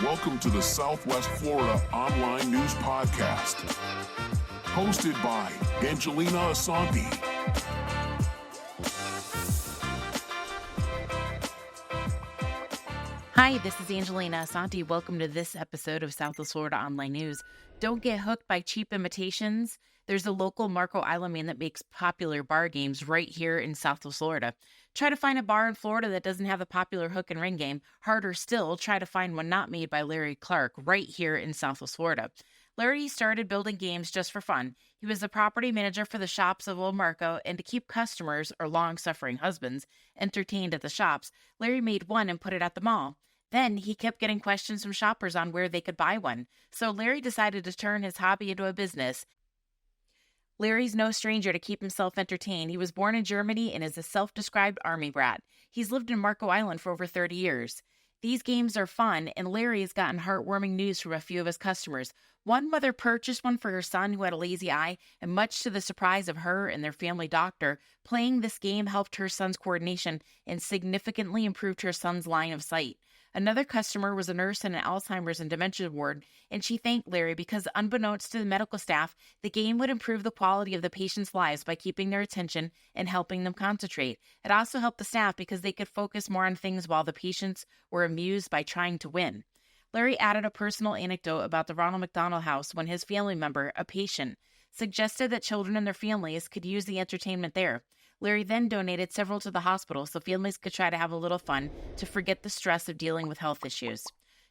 Welcome to the Southwest Florida Online News Podcast, hosted by Angelina Asante. Hi, this is Angelina Asante. Welcome to this episode of Southwest Florida Online News. Don't get hooked by cheap imitations. There's a local Marco Island man that makes popular bar games right here in Southwest Florida. Try to find a bar in Florida that doesn't have a popular hook and ring game. Harder still, try to find one not made by Larry Clark right here in Southwest Florida. Larry started building games just for fun. He was the property manager for the shops of Old Marco, and to keep customers, or long-suffering husbands, entertained at the shops, Larry made one and put it at the mall. Then he kept getting questions from shoppers on where they could buy one. So Larry decided to turn his hobby into a business. Larry's no stranger to keep himself entertained. He was born in Germany and is a self-described army brat. He's lived in Marco Island for over 30 years. These games are fun, and Larry has gotten heartwarming news from a few of his customers. One mother purchased one for her son who had a lazy eye, and much to the surprise of her and their family doctor, playing this game helped her son's coordination and significantly improved her son's line of sight. Another customer was a nurse in an Alzheimer's and dementia ward, and she thanked Larry because, unbeknownst to the medical staff, the game would improve the quality of the patients' lives by keeping their attention and helping them concentrate. It also helped the staff because they could focus more on things while the patients were amused by trying to win. Larry added a personal anecdote about the Ronald McDonald House when his family member, a patient, suggested that children and their families could use the entertainment there. Larry then donated several to the hospital so families could try to have a little fun to forget the stress of dealing with health issues.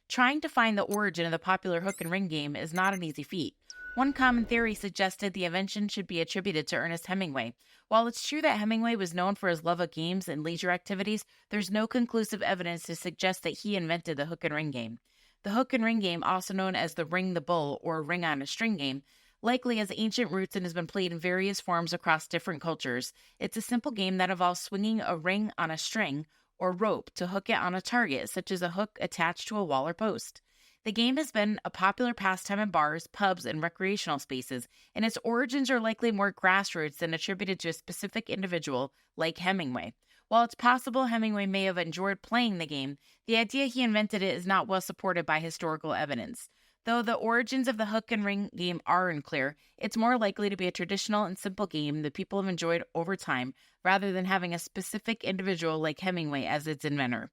Trying to find the origin of the popular hook and ring game is not an easy feat. One common theory suggested the invention should be attributed to Ernest Hemingway. While it's true that Hemingway was known for his love of games and leisure activities, there's no conclusive evidence to suggest that he invented the hook and ring game. The hook and ring game, also known as the ring the bull or ring on a string game, likely has ancient roots and has been played in various forms across different cultures. It's a simple game that involves swinging a ring on a string or rope to hook it on a target, such as a hook attached to a wall or post. The game has been a popular pastime in bars, pubs, and recreational spaces, and its origins are likely more grassroots than attributed to a specific individual like Hemingway. While it's possible Hemingway may have enjoyed playing the game, the idea he invented it is not well supported by historical evidence. Though the origins of the hook and ring game are unclear, it's more likely to be a traditional and simple game that people have enjoyed over time, rather than having a specific individual like Hemingway as its inventor.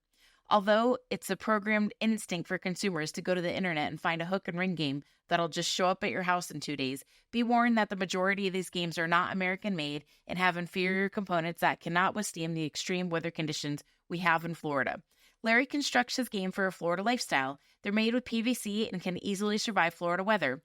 Although it's a programmed instinct for consumers to go to the internet and find a hook and ring game that'll just show up at your house in 2 days, be warned that the majority of these games are not American-made and have inferior components that cannot withstand the extreme weather conditions we have in Florida. Larry constructs his game for a Florida lifestyle. They're made with PVC and can easily survive Florida weather.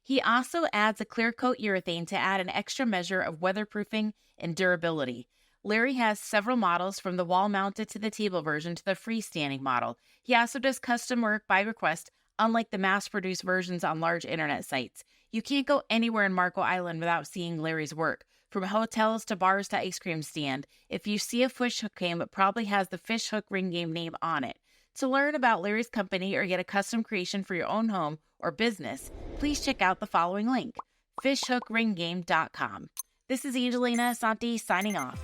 He also adds a clear coat urethane to add an extra measure of weatherproofing and durability. Larry has several models, from the wall-mounted to the table version to the freestanding model. He also does custom work by request, unlike the mass-produced versions on large internet sites. You can't go anywhere in Marco Island without seeing Larry's work. From hotels to bars to ice cream stand, if you see a fish hook game, it probably has the fish hook ring game name on it. To learn about Larry's company or get a custom creation for your own home or business, please check out the following link, fishhookringgame.com. This is Angelina Asante signing off.